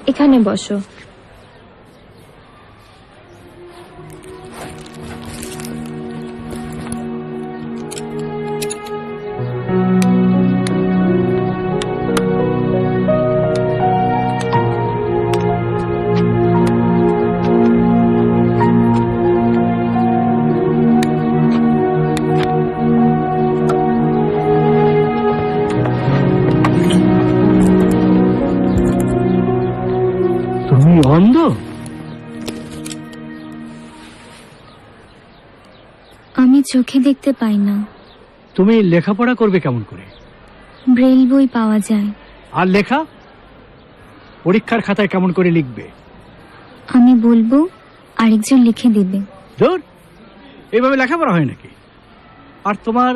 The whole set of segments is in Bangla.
এখানে বসো। তুমি অন্ধ? আমি চোখে দেখতে পাই না। তুমি লেখাপড়া করবে কেমন করে? ব্রেল বই পাওয়া যায়। আর লেখা? পরীক্ষার খাতায় কেমন করে লিখবে? আমি বলবো, আরেকজন লিখে দেবে। ধুর, এইভাবে লেখাপড়া হয় নাকি? আর তোমার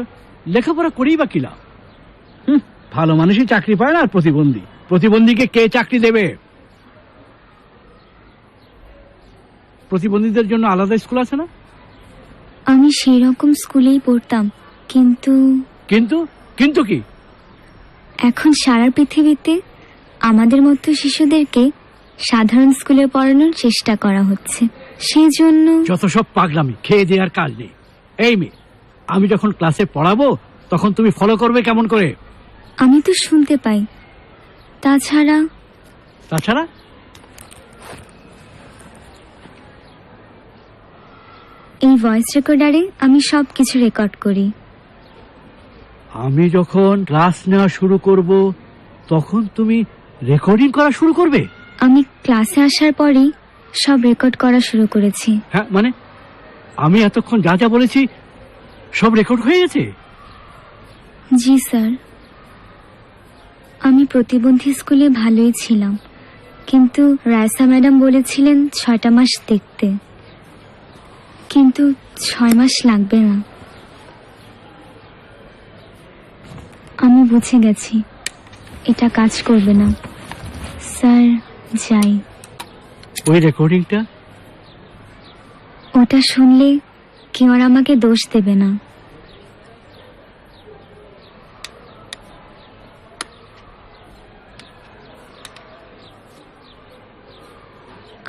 লেখাপড়া করেই বা কি লাভ? ভালো মানুষই চাকরি পায় না, আর প্রতিবন্ধীকে কে চাকরি দেবে? প্রতিবন্ধীদের জন্য আলাদা স্কুল আছে না? আমি সেই রকম স্কুলেই পড়তাম, কিন্তু কিন্তু কিন্তু কি? এখন সারা পৃথিবীতে আমাদের মতো শিশুদেরকে সাধারণ স্কুলে পড়ানোর চেষ্টা করা হচ্ছে। সেই জন্য যত সব পাগলামি, খেয়ে দেওয়ার কাজ নেই। এই মেয়ে, আমি যখন ক্লাসে পড়াবো তখন তুমি ফলো করবে কেমন করে? আমি তো শুনতে পাই। তাছাড়া এই ভয়েস রেকর্ডারে আমি সবকিছু রেকর্ড করি। আমি যখন ক্লাস নেওয়া শুরু করব তখন তুমি রেকর্ডিং করা শুরু করবে? আমি ক্লাসে আসার পরেই সব রেকর্ড করা শুরু করেছি। হ্যাঁ, মানে আমি এতক্ষণ যা যা বলেছি সব রেকর্ড হয়ে গেছে? জি স্যার। আমি প্রতিবন্ধী স্কুলে ভালোই ছিলাম, কিন্তু রায়সা ম্যাডাম বলেছিলেন 6টা মাস দেখতে, কিন্তু 6 মাস লাগবে না। আমি বুঝে গেছি এটা কাজ করবে না। স্যার, যাই। ওই রেকর্ডিংটা? ওটা শুনলে কেউ আর আমাকে দোষ দেবে না।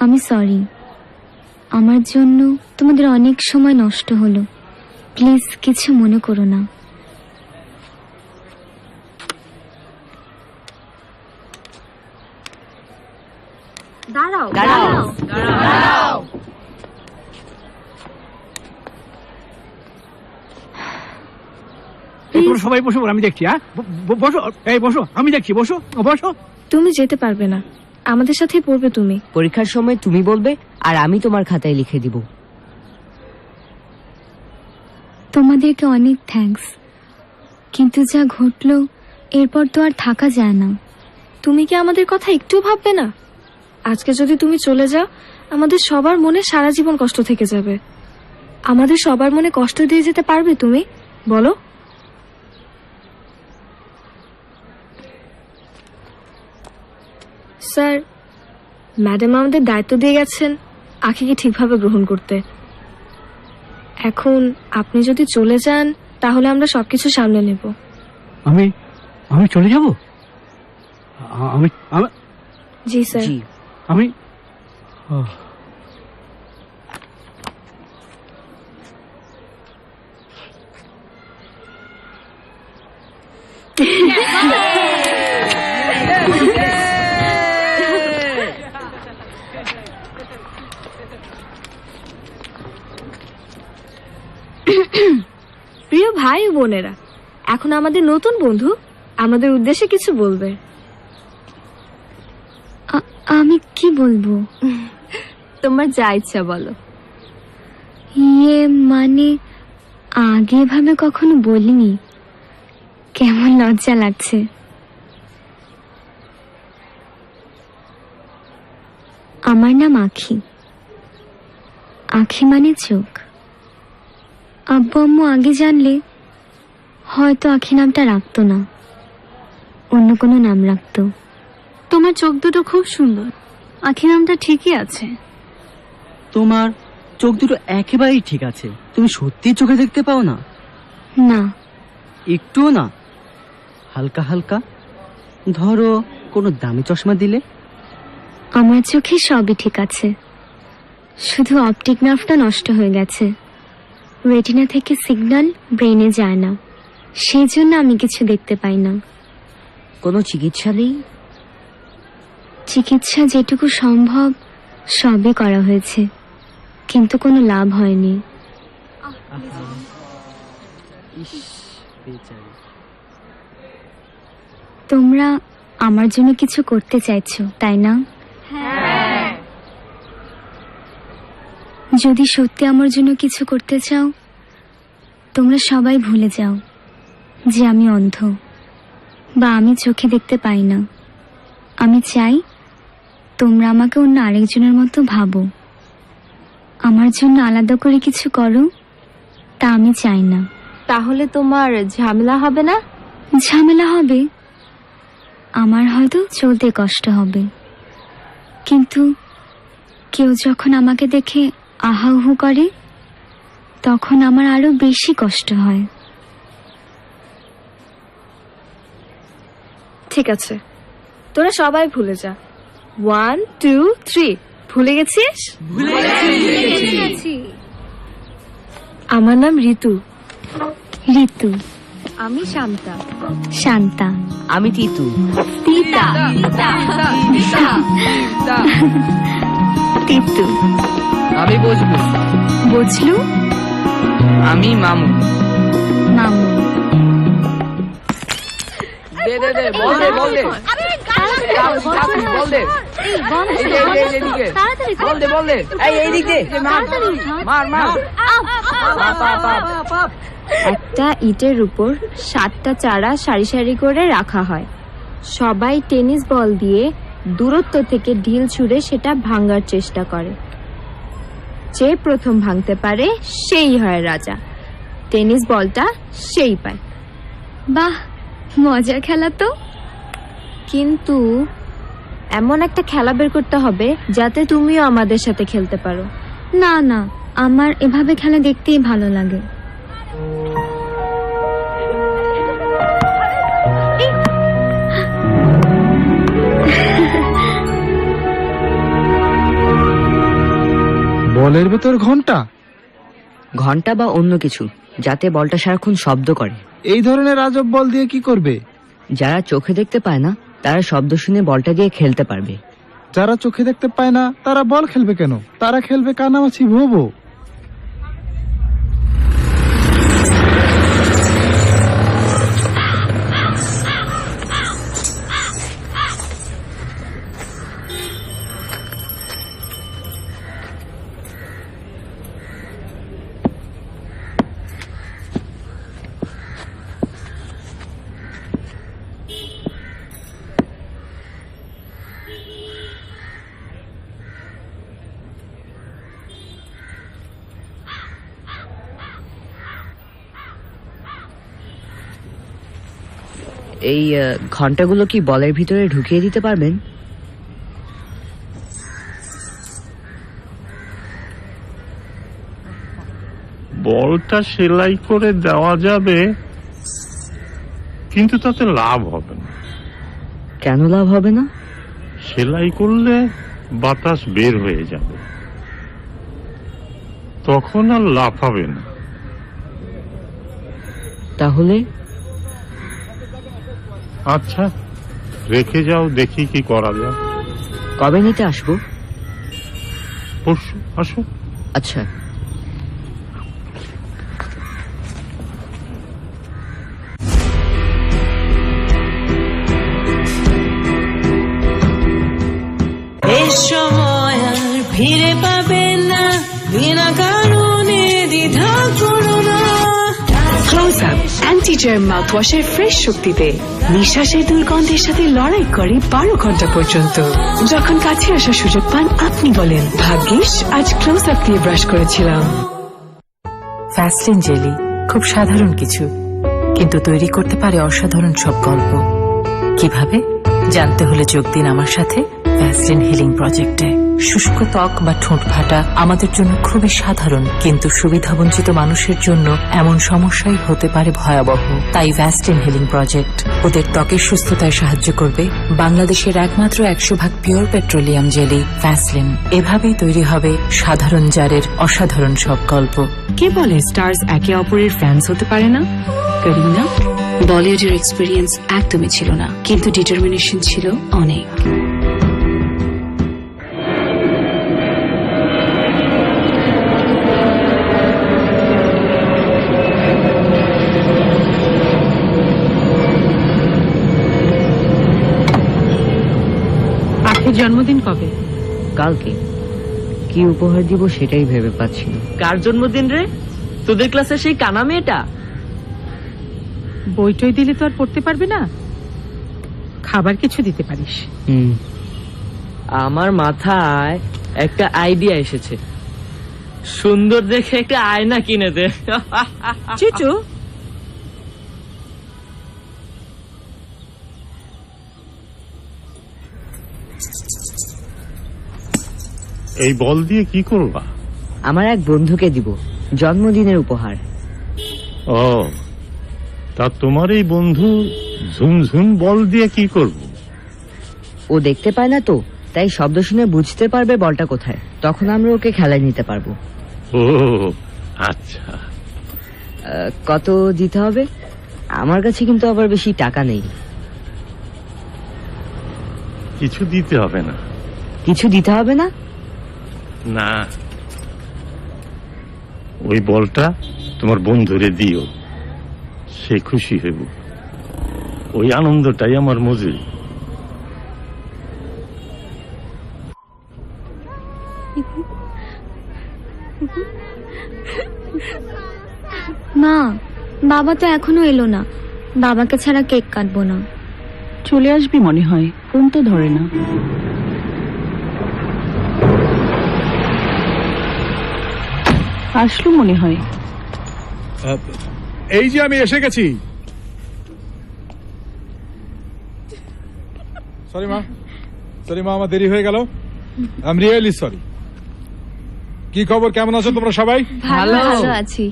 আমি সরি, আমার জন্য তোমাদের অনেক সময় নষ্ট হলো। প্লিজ কিছু মনে করো না। দাঁড়াও দাঁড়াও দাঁড়াও। তোমরা সবাই বসো, আমি দেখছি। হ্যাঁ, বসো। এই বসো, আমি দেখছি। বসো বসো। তুমি যেতে পারবে না, আমাদের সাথেই পড়বে তুমি। পরীক্ষার সময় তুমি বলবে আর আমি তোমার খাতায় লিখে দিব। তোমাদেরকে অনেক থ্যাঙ্কস, কিন্তু যা ঘটলো এরপর তো আর থাকা যায় না। তুমি কি আমাদের কথা একটু ভাববে না? আজকে যদি তুমি চলে যাও, আমাদের সবার মনে সারা জীবন কষ্ট থেকে যাবে। আমাদের সবার মনে কষ্ট দিয়ে যেতে পারবে তুমি? বলো। স্যার, ম্যাডাম আমাদের দায়িত্ব দিয়ে গেছেন আখিকে ঠিকভাবে গ্রহণ করতে। এখন আপনি যদি চলে যান তাহলে আমরা সবকিছু সামলে নেব। আমি আমি চলে যাব? আমি জি স্যার। আমি প্রিয় ভাই ও বোনেরা, এখন আমাদের নতুন বন্ধু আমাদের উদ্দেশ্যে কিছু বলবে। আমি কি বলবো? তোমার যা ইচ্ছা বলো। ইয়ে মানে আগে ভাবে কখনো বলিনি, কেমন লজ্জা লাগছে। আমার নাম আখি। আখি মানে চোখ। আব্বু আম্মু আগে জানলে হয়তো আখি নামটা রাখতো না, অন্য কোনো নাম রাখতো। তোমার চোখ দুটো খুব সুন্দর, আখি নামটা ঠিকই আছে। তোমার চোখ দুটো একেবারেই ঠিক আছে। তুমি সত্যি চোখে দেখতে পাও না? না, একটুও না? হালকা হালকা? ধরো কোনো দামি চশমা দিলে? আমার চোখে সবই ঠিক আছে, শুধু অপটিক নার্ভটা নষ্ট হয়ে গেছে। রেটিনা থেকে সিগন্যাল ব্রেনে যায় না, সেই জন্য আমি কিছু দেখতে পাই না। কোনো চিকিৎসা নেই? চিকিৎসা যেটুকু সম্ভব সবই করা হয়েছে, কিন্তু কোনো লাভ হয়নি। তোমরা আমার জন্য কিছু করতে চাইছো, তাই না? যদি সত্যি আমার জন্য কিছু করতে চাও, তোমরা সবাই ভুলে যাও যে আমি অন্ধ বা আমি চোখে দেখতে পাই না। আমি চাই তোমরা আমাকে অন্য আরেকজনের মতো ভাবো। আমার জন্য আলাদা করে কিছু করো, তা আমি চাই না। তাহলে তোমার ঝামেলা হবে না? ঝামেলা হবে, আমার হয়তো চলতে কষ্ট হবে, কিন্তু কেউ যখন আমাকে দেখে আহাউহু করে তখন আমার আরো বেশি কষ্ট হয়। ঠিক আছে, তোরা সবাই ভুলে যা। 1 2 3। ভুলে গেছিস? আমার নাম ঋতু। ঋতু। আমি শান্তা। শান্তা। আমি তিতু। তিতু। আমি বজলু। বুঝলু। আমি মামু। মামু। দে দে দে, বল দে বল দে। বল দে। বল দে বল দে। এই দিক দে। মার মার। একটা ইটের উপর 7টা চারা সারি সারি করে রাখা হয়। সবাই টেনিস বল দিয়ে দূরত্ব থেকে ঢিল ছুঁড়ে সেটা ভাঙার চেষ্টা করে। যে প্রথম ভাঙতে পারে সেই হয় রাজা। টেনিস বলটা সেই পায়। বাহ, মজার খেলা তো। কিন্তু এমন একটা খেলা বের করতে হবে যাতে তুমিও আমাদের সাথে খেলতে পারো। না না, আমার এভাবে খেলা দেখতেই ভালো লাগে। বলের ভেতর ঘন্টা? ঘন্টা বা অন্য কিছু, যাতে বলটা সারাক্ষণ শব্দ করে। এই ধরনের আজব বল দিয়ে কি করবে? যারা চোখে দেখতে পায় না তারা শব্দ শুনে বলটা দিয়ে খেলতে পারবে। যারা চোখে দেখতে পায় না তারা বল খেলবে কেন? তারা খেলবে কানামাছি ভোবো। এই ঘন্টাগুলো কি বলের ভিতরে ঢুকিয়ে দিতে পারবেন? বলটা সেলাই করে দেওয়া যাবে, কিন্তু তাতে লাভ হবে না। কেন লাভ হবে না? সেলাই করলে বাতাস বের হয়ে যাবে, তখন আর লাভ হবে না। তাহলে? আচ্ছা, রেখে যাও, দেখি কি করা যায়। কবে নিতে আসবো? পরশু আসো। আচ্ছা। সময় আর ফিরে পাবে না, বিনা কারণে দ্বিধা করো না। ক্লোজ আপ অ্যান্টি জার্ম মাউথওয়াশের ফ্রেশ শক্তিতে নিঃশ্বাসের দুর্গন্ধের সাথে লড়াই করে 12 ঘন্টা পর্যন্ত। যখন কাছে আসার সুযোগ পান আপনি বলেন, ভাগ্যিস আজ ক্লোজ আপ দিয়ে ব্রাশ করেছিলাম। ভ্যাসলিন জেলি খুব সাধারণ কিছু, কিন্তু তৈরি করতে পারে অসাধারণ সব গল্প। কিভাবে জানতে হলে যোগ দিন আমার সাথে ভ্যাসলিন হিলিং প্রজেক্টে। শুষ্ক ত্বক বা ঠোঁট ফাটা আমাদের জন্য খুবই সাধারণ, কিন্তু সুবিধাবঞ্চিত মানুষের জন্য এমন সমস্যাই হতে পারে ভয়াবহ। তাই ভ্যাসলিন হিলিং প্রজেক্ট ওদের ত্বকের সুস্থতায় সাহায্য করবে। বাংলাদেশের একমাত্র 100% পিওর পেট্রোলিয়াম জেলি ভ্যাসলিন। এভাবেই তৈরি হবে সাধারণ জারের অসাধারণ সব গল্প। কে বলে স্টার্স একে অপরের ফ্যান্স হতে পারে না? করিনা, বলিউডের এক্সপিরিয়েন্স একদমই ছিল না, কিন্তু ডিটারমিনেশন ছিল অনেক। আখির জন্মদিন কবে? কালকে। কি উপহার দিব সেটাই ভেবে পাচ্ছি না। কার জন্মদিন রে? তোদের ক্লাসে সেই কানা মেয়েটা? বইটই দিলে তো আর পড়তে পারবে না, খাবার কিছু দিতে পারিস। আমার মাথায় একটা আইডিয়া এসেছে, সুন্দর দেখে একটা আয়না কিনে দে। চিচু, এই বল দিয়ে কি করবা? আমার এক বন্ধুকে দিব, জন্মদিনের উপহার। ও, তা তোমার এই বন্ধু ঝুমঝুম বল দিয়ে কি করব? ও দেখতে পায় না তো, তাই শব্দ শুনে বুঝতে পারবে বলটা কোথায়, তখন আমরা ওকে খেলায় নিতে পারবো। ও আচ্ছা। কত দিতে হবে? আমার কাছে কিন্তু আবার বেশি টাকা নেই। কিছু দিতে হবে না। কিছু দিতে হবে না? না, ওই বলটা তোমার বন্ধুরে দিও, সে খুশি হইব। ওই আনন্দটাই আমার মজুরি। মা, বাবা তো এখনো এলো না, বাবাকে ছাড়া কেক কাটবো না। চলে আসবি মনে হয়, ফোন তো ধরে না। আসলো মনে হয়। এই যে আমি এসে গেছি। সরি মা, আমার দেরি হয়ে গেল। I am really sorry. কি খবর, কেমন আছো তোমরা সবাই? ভালো আছি।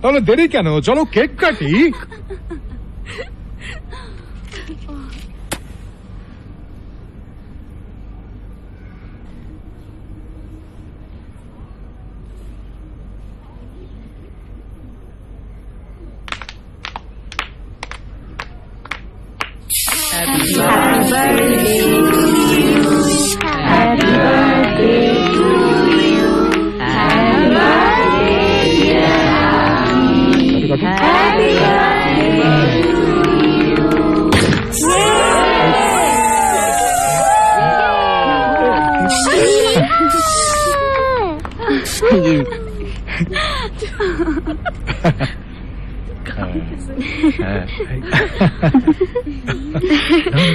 তাহলে দেরি কেন, চলো কেক কাটি।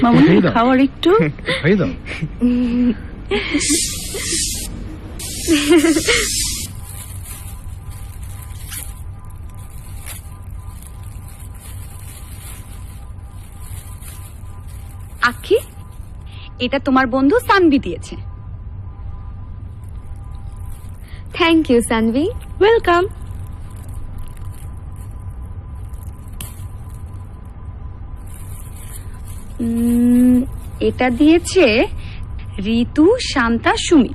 মামুনি, খাওয়ার একটু খাই দাও। আখি, এটা তোমার বন্ধু সানভি দিয়েছে। Thank you Sanvi. ওয়েলকাম। এটা দিয়েছে ঋতু, শান্তা, সুমি।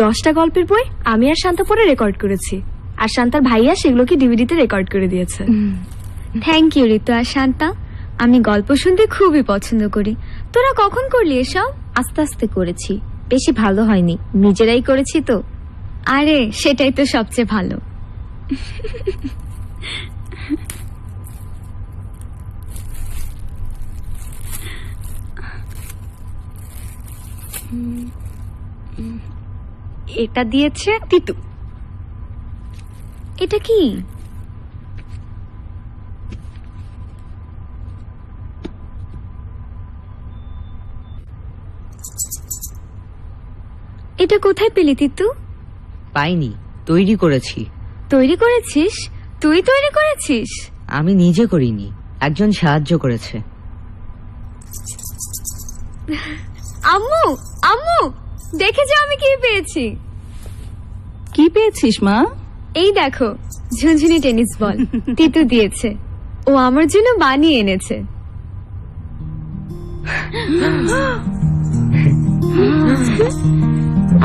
10টা গল্পের বই আমি আর শান্তা পরে রেকর্ড করেছি, আর শান্তার ভাইয়া সেগুলোকে ডিভিডিতে রেকর্ড করে দিয়েছে। থ্যাংক ইউ ঋতু আর শান্তা, আমি গল্প শুনতে খুবই পছন্দ করি। তোরা কখন করলি এসব? আস্তে আস্তে করেছি, বেশি ভালো হয়নি, নিজেরাই করেছি তো। আরে সেটাই তো সবচেয়ে ভালো। এটা দিয়েছে তিতু। এটা কি? এটা কোথায় পেলি তিতু? পাইনি, তৈরি করেছি। তৈরি করেছিস? তুই তৈরি করেছিস? আমি নিজে করিনি, একজন সাহায্য করেছে। আম্মু আম্মু দেখেছো আমি কি পেয়েছি? কি পেয়েছিস মা? এই দেখো ঝুনঝুনি টেনিস বল তিতু দিয়েছে, ও আমার জন্য বানিয়ে এনেছে।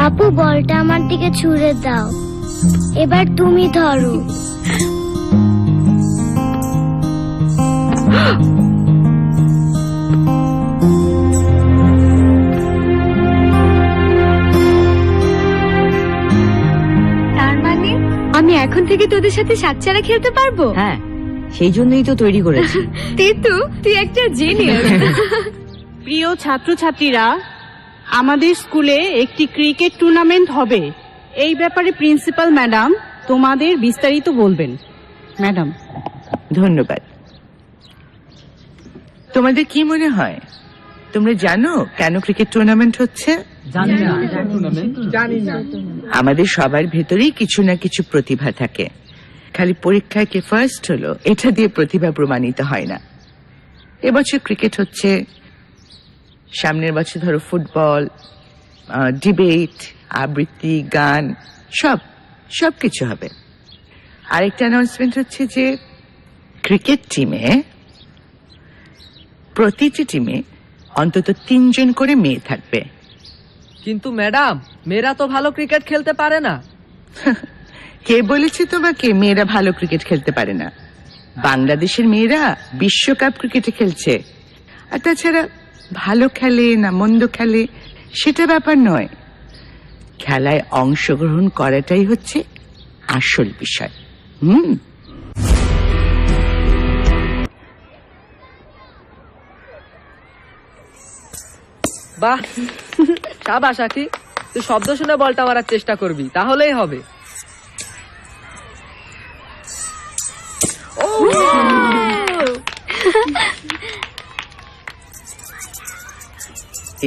আপু বলটা আমার দিকে ছুঁড়ে দাও, এবার তুমি ধরো। তার মানে আমি এখন থেকে তোদের সাথে সাতচারা খেলতে পারবো? হ্যাঁ, সেই জন্যই তো তৈরি করেছি। তিতু তুই একটা জিনিয়াস। প্রিয় ছাত্রছাত্রীরা, আমাদের স্কুলে একটি ক্রিকেট টুর্নামেন্ট হবে। এই ব্যাপারে প্রিন্সিপাল ম্যাডাম তোমাদের বিস্তারিত বলবেন। ম্যাডাম। ধন্যবাদ। তোমাদের কি মনে হয়, তোমরা জানো কেন ক্রিকেট টুর্নামেন্ট হচ্ছে? জানি না। আমাদের সবার ভেতরেই কিছু না কিছু প্রতিভা থাকে, খালি পরীক্ষায় কে ফার্স্ট হলো এটা দিয়ে প্রতিভা প্রমাণিত হয় না। এবছর ক্রিকেট হচ্ছে, সামনের বছর ধরো ফুটবল, ডিবেট, আবৃত্তি, গান, সব কিছু হবে। আরেকটা অ্যানাউন্সমেন্ট হচ্ছে যে ক্রিকেট টিমে, প্রতিটি টিমে অন্তত 3 জন করে মেয়ে থাকবে। কিন্তু ম্যাডাম, মেয়েরা তো ভালো ক্রিকেট খেলতে পারে না। কে বলেছে তোমাকে মেয়েরা ভালো ক্রিকেট খেলতে পারে না? বাংলাদেশের মেয়েরা বিশ্বকাপ ক্রিকেটে খেলছে। আর তাছাড়া ভালো খেলে না মন্দ খেলে সেটা ব্যাপার নয়, খেলায় অংশগ্রহণ করাটাই হচ্ছে আসল বিষয়। বাহ, সাবাস আখি, তুই শব্দ শুনে বলটা মারার চেষ্টা করবি, তাহলেই হবে।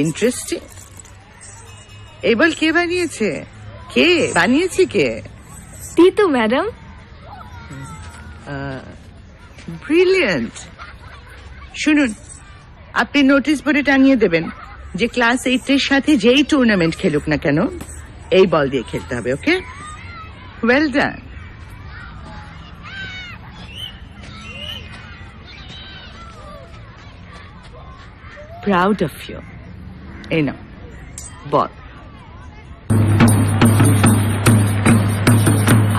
ইন্টারেস্টিং। এই বল কে বানিয়েছে? কে বানিয়েছে? কে? তিতু ম্যাডাম। ব্রিলিয়েন্ট। শুনুন, আপনি নোটিশ বোর্ডে টাঙিয়ে দেবেন যে ক্লাস 8 এর সাথে যেই টুর্নামেন্ট খেলুক না কেন এই বল দিয়ে খেলতে হবে। Okay, well done. Proud of you. এই নাও বল।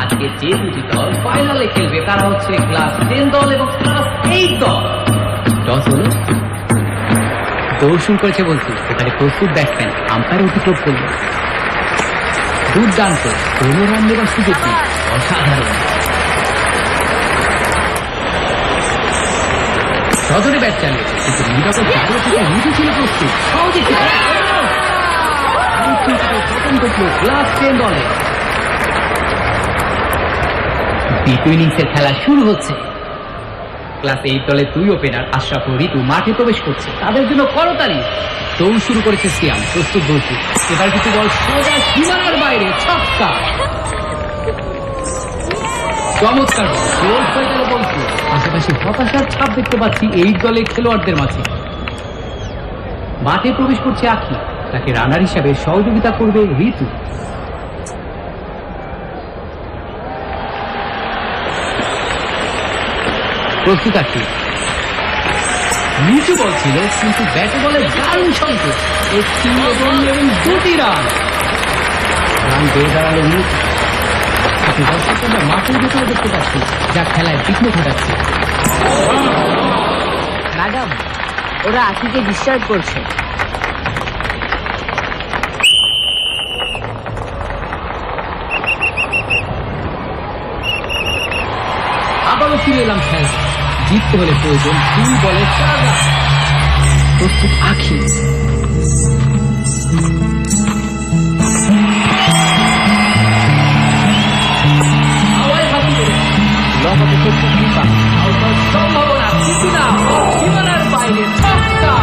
আজকে যে দুটি দল ফাইনালে খেলবে তারা হচ্ছে ক্লাস 10 দল এবং ক্লাস 8 দল। টস হলো, দৌড় শুরু করেছে বলছি, এখানে প্রস্তুত ব্যাটসম্যান আম্পায়ার অতিক্রম করলো। দুর্দান্ত, কোনো রান দেওয়ার সুযোগ নেই, অসাধারণ। সজোরে ব্যাট চালিয়েছে, কিন্তু নিরাপদ জায়গা থেকে নিজে ছিল প্রস্তুত, সহজে ক্লাস 10 দলে। দ্বিতীয় ইনিংসের খেলা শুরু হচ্ছে। ক্লাস 8 দলে 2 ওপেনার আশরাফ ও ঋতু মাঠে প্রবেশ করছে, তাদের জন্য করতালি। দৌড় শুরু করেছে সিয়াম, প্রস্তুত বলছি, এবার কিছু বল সোজা সীমানার বাইরে, ছক্কা। চমৎকার বল, জোর হয়ে গেল বলছি। পাশাপাশি হতাশার ছাপ দেখতে পাচ্ছি এই দলের খেলোয়াড়দের মাঝে। মাঠে প্রবেশ করছে আখি, তাকে রানার হিসাবে সহযোগিতা করবে ঋতু। প্রস্তুত আছি। নিচু বল ছিল, কিন্তু ব্যাটে বলে দারুণ সংকেত, একটি এবং 2টি রান। রান বেড়ে দাঁড়ালো নিচু। আমরা মাঠের ভিতরে দেখতে পাচ্ছি, যা খেলায় বিঘ্ন ঘটাচ্ছে। ম্যাডাম, ওরা আখিকে ডিস্টার্ব করছে। আবারও ফিরে এলাম খেলা। জিততে হলে প্রয়োজন 2 বলে 4 রান। প্রস্তুত আখি। সম্ভাবনা কিছু না, সীমানার বাইরে ছক্কা।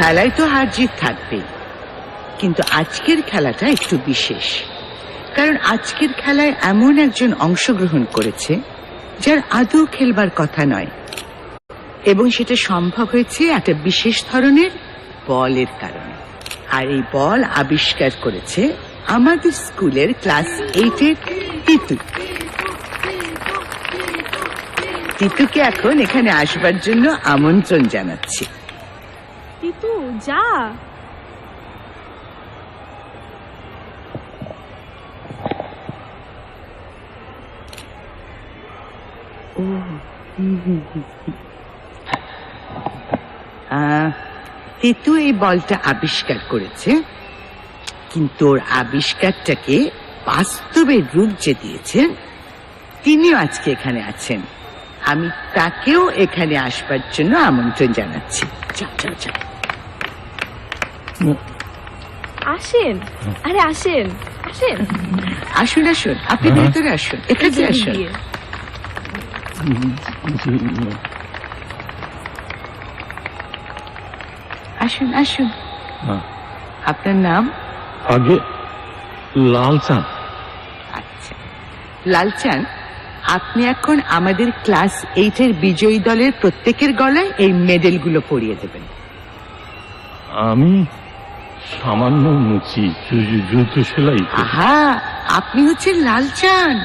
খেলায় তো হার জিত থাকবেই, কিন্তু আজকের খেলাটা একটু বিশেষ, কারণ আজকের খেলায় এমন একজন অংশগ্রহণ করেছে যার আদৌ খেলবার কথা নয়, এবং সেটা সম্ভব হয়েছে একটা বিশেষ ধরনের বলের কারণে। আর এই বল আবিষ্কার করেছে আমাদের স্কুলের ক্লাস 8-এর তিতু। তিতুকে এখন এখানে আসবার জন্য আমন্ত্রণ জানাচ্ছি। তিতু যা। তিতু এই বলটা আবিষ্কার করেছে, কিন্তু ওর আবিষ্কারটাকে বাস্তবে রূপ যে দিয়েছেন তিনিও আজকে এখানে আছেন। আমি তাকেও এখানে আসবার জন্য আমন্ত্রণ জানাচ্ছি। চল চল চল, আসেন। আরে আসেন আসেন। আসুন আসুন, আপনি ভেতরে আসুন, এখানে আসুন। আসুন আসুন। আপনার নাম? আগে লালচাঁদ। আচ্ছা লালচাঁদ, আপনি এখন আমাদের ক্লাস 8-এর বিজয়ী দলের প্রত্যেকের গলায় এই মেডেলগুলো পরিয়ে দেবেন। আমি সামান্য মুচি জুতো সেলাই। আহা, আপনি হচ্ছেন লালচাঁদ,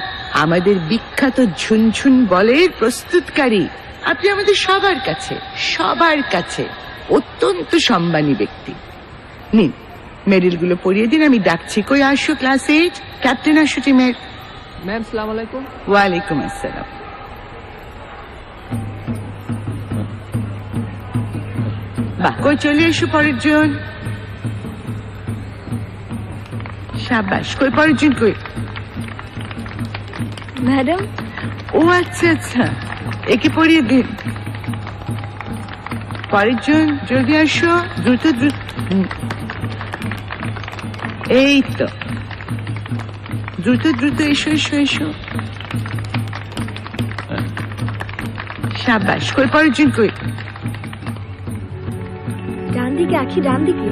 আমাদের বিখ্যাত ঝুনঝুন বলের প্রস্তুতকারী। আপনি আমাদের সবার কাছে অত্যন্ত সম্মানী ব্যক্তি। নিন মেডেলগুলো পরিয়ে দিন। আমি ডাকছি। কই আসো ক্লাস 8 ক্যাপ্টেন, আসো টিমের। ম্যাম সালাম আলাইকুম। ওয়ালাইকুম আসসালাম। বাহ, কই চলে এসো পরের জন। সাবাস, কই পরের জন কই? ম্যাডাম। ও আচ্ছা আচ্ছা, একে পরিয়ে দিন। পরের জন জলদি আসো, দ্রুত দ্রুত। এই তো, দ্রুত দ্রুত এসো এসো এসো। সাবাস, কই পরের জন কই? ডান দিকে আখি, ডান দিকে।